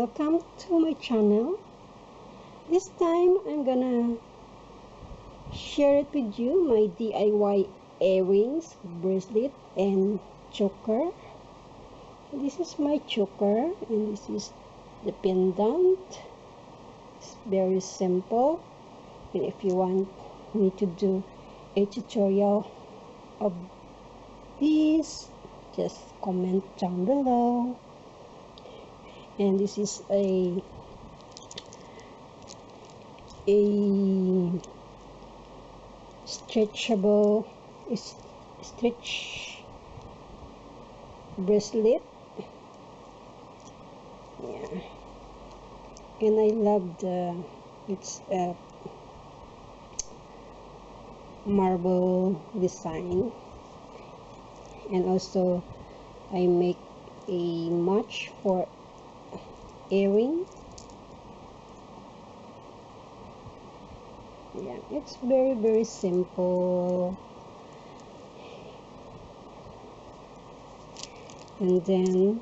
welcome to my channel. This time I'm gonna share it with you my DIY earrings, bracelet, and choker. This is my choker and this is the pendant. It's very simple, and if you want me to do a tutorial of this, just comment down below. And this is a stretchable stretch bracelet. Yeah, and I love it's a marble design, and also I make a match for earring. Yeah, it's very simple. And then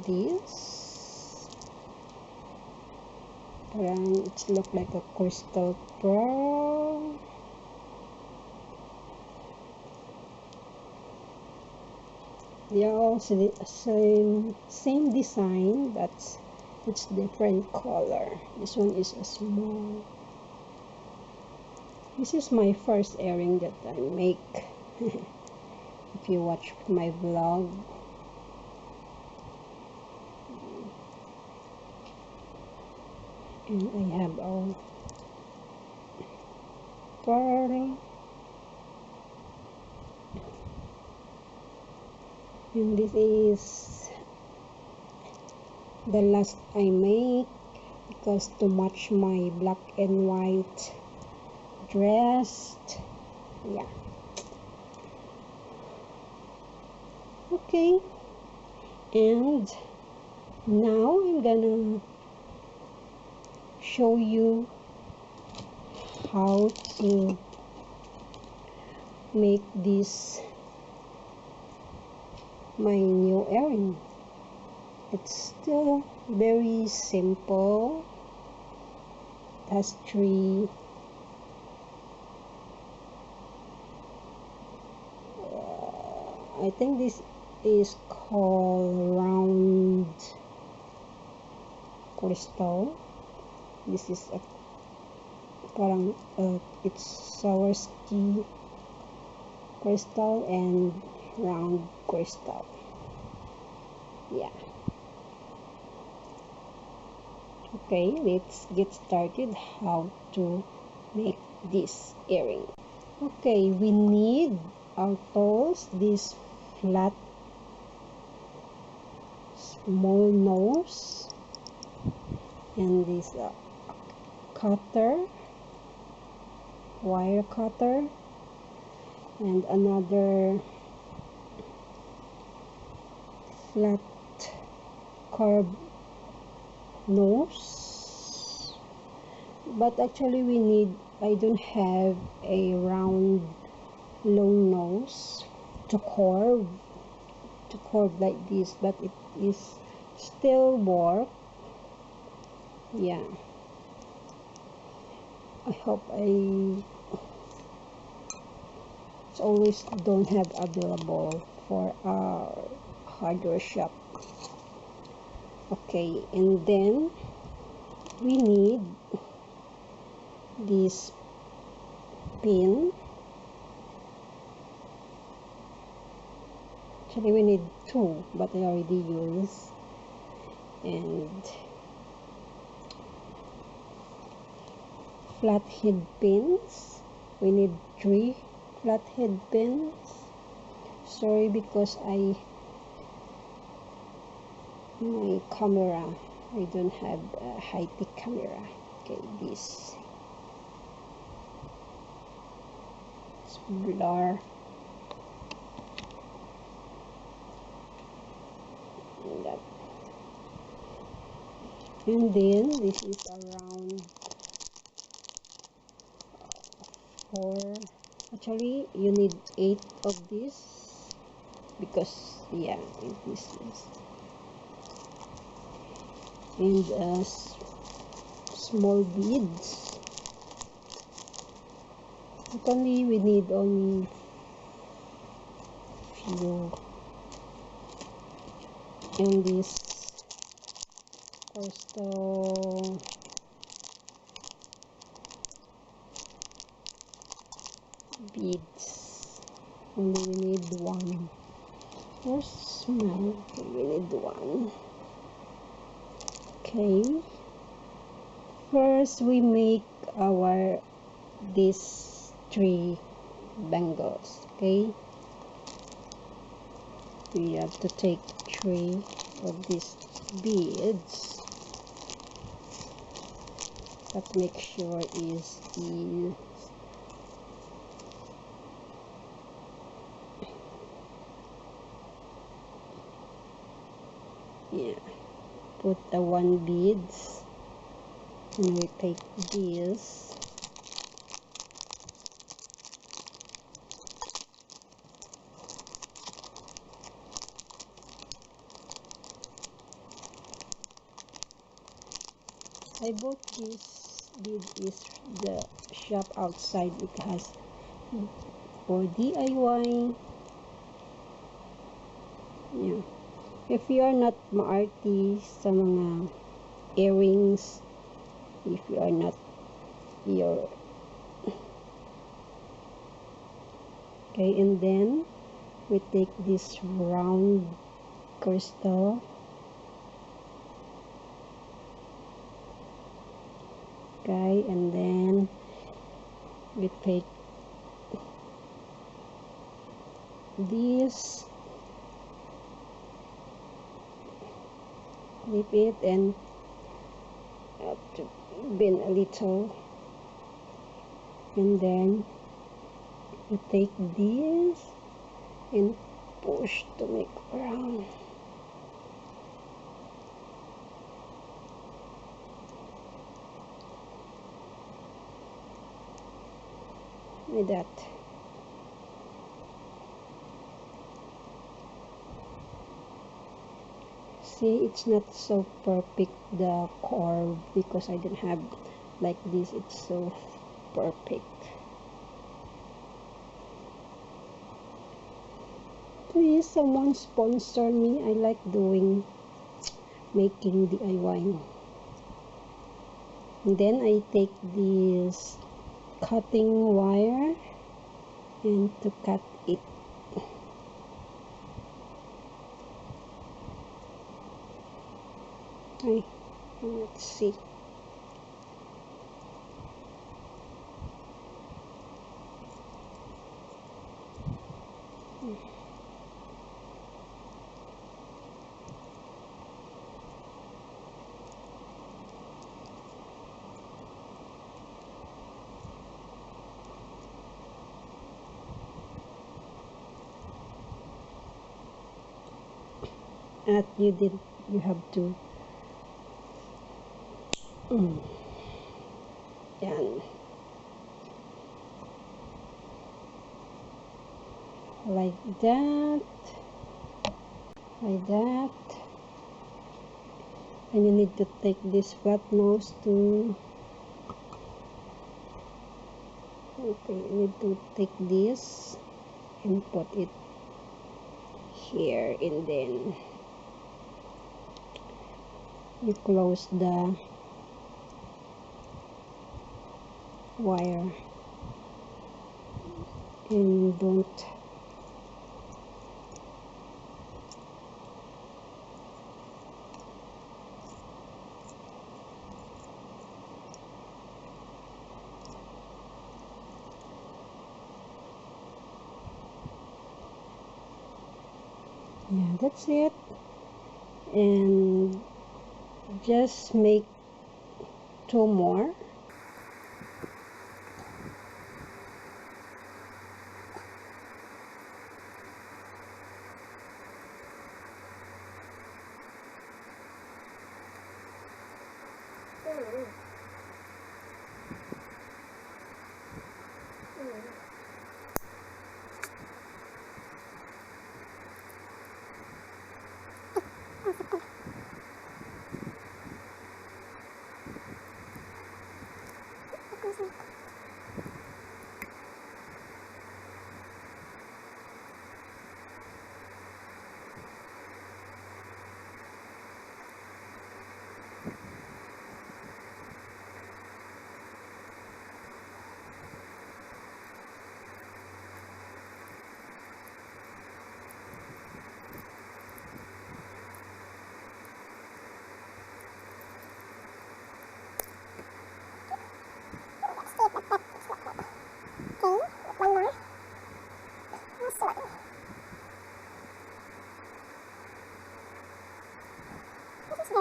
this it look like a crystal pearl. They are also the same design, but it's different color. This one is a small. This is my first earring that I make. If you watch my vlog, and I have a pearl. And this is the last I make because to match my black and white dress. Yeah, okay. And now I'm gonna show you how to make this my new earring. It's still very simple. It has three I think this is called round crystal. This is a parang it's Swarovski crystal and round crystal. Yeah, okay, let's get started how to make this earring. Okay, we need our tools, this flat small nose, and this cutter, wire cutter, and another flat curved nose. But actually we need, I don't have a round long nose to curve like this, but it is still work. Yeah, I hope it's always don't have available for our hardware shop. Okay, and then we need this pin. Actually we need two, but I already used. And flathead pins, we need 3 flathead pins. Sorry, because my camera, I don't have a high-tech camera. Okay, this it's blur. And then this is around 4. Actually you need 8 of this. because yeah, it is less. And small beads. Not only we need only few, and this crystal beads. Only we need one. Or small. We need one. Okay. First, we make our these 3 bangles. Okay. We have to take 3 of these beads. But make sure is yeah, put the 1 beads, and we take this, I bought this bead is the shop outside. It has for DIY. Yeah. If you are not maarte sa mga earrings, if you are not your okay, and then we take this round crystal, okay, and then we take this, flip it, and have to bend a little, and then you take this and push to make round. Like that. See, it's not so perfect, the curve, because I don't have like this. It's so perfect. Please, someone sponsor me. I like making DIY. And then I take this cutting wire and to cut it. Okay, let's see. You have to yan, like that, and you need to take this flat nose to, okay, you need to take this and put it here, and then you close the wire and don't yeah, that's it. And just make 2 more.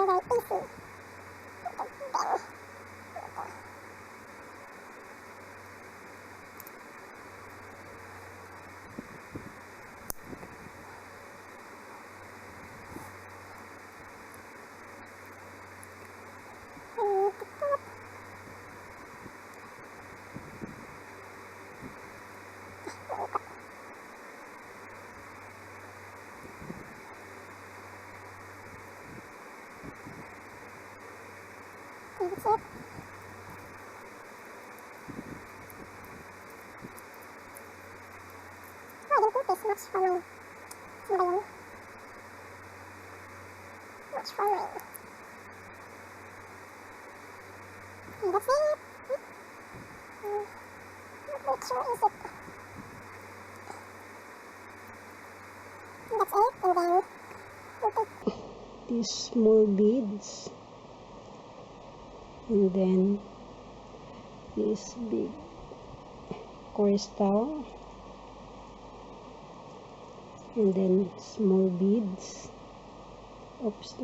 very easy. That's it. Oh, I didn't put this much for my simbayon. Much for my... And that's it. Not quite sure is it. And that's it, and then we'll take these small beads, and then this big crystal, and then small beads. Oops.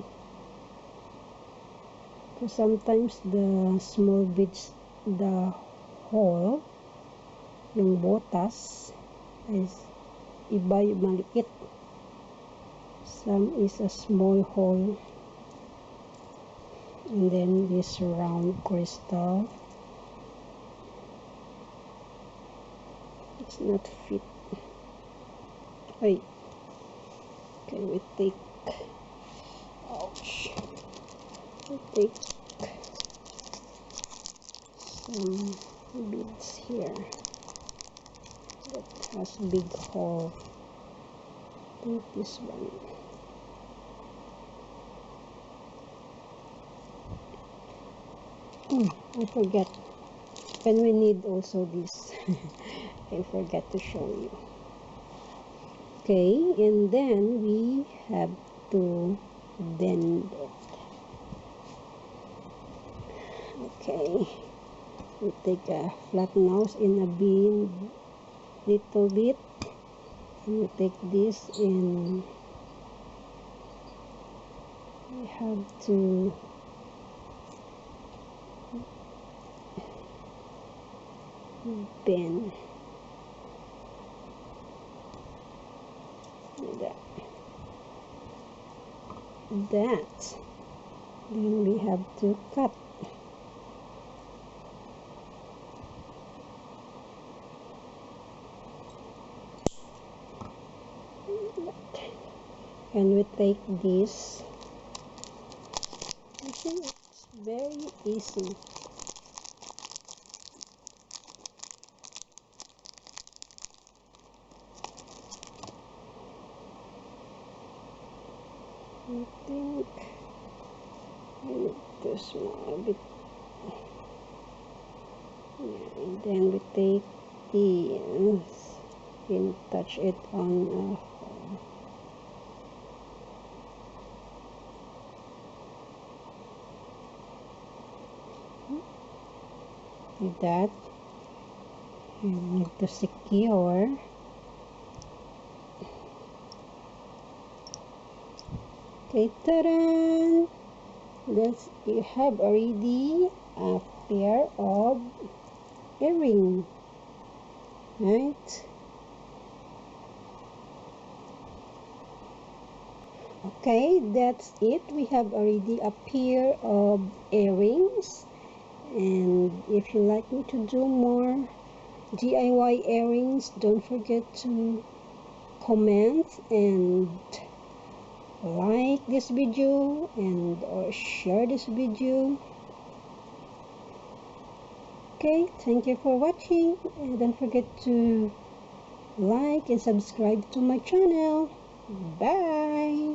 Because sometimes the small beads, the hole, yung botas, is iba yung maliit. Some is a small hole. And then this round crystal. It's not fit. Wait. Can we take... Ouch. We take some beads here that has big hole. I think this one. I forget. And we need also this. I forget to show you. Okay, and then we have to bend it. Okay, we take a flat nose in a bean little bit, and we take this and we have to bend like that. Then we have to cut. And we take this. You see, it's very easy. I think I need to small a bit. Yeah, and then we take this and touch it on a hole. Like that. You need to secure. Okay, ta-da! That's, you have already a pair of earring, right? Okay, that's it. We have already a pair of earrings. And if you like me to do more DIY earrings, don't forget to comment and like this video and or share this video. Okay, thank you for watching, and don't forget to like and subscribe to my channel. Bye.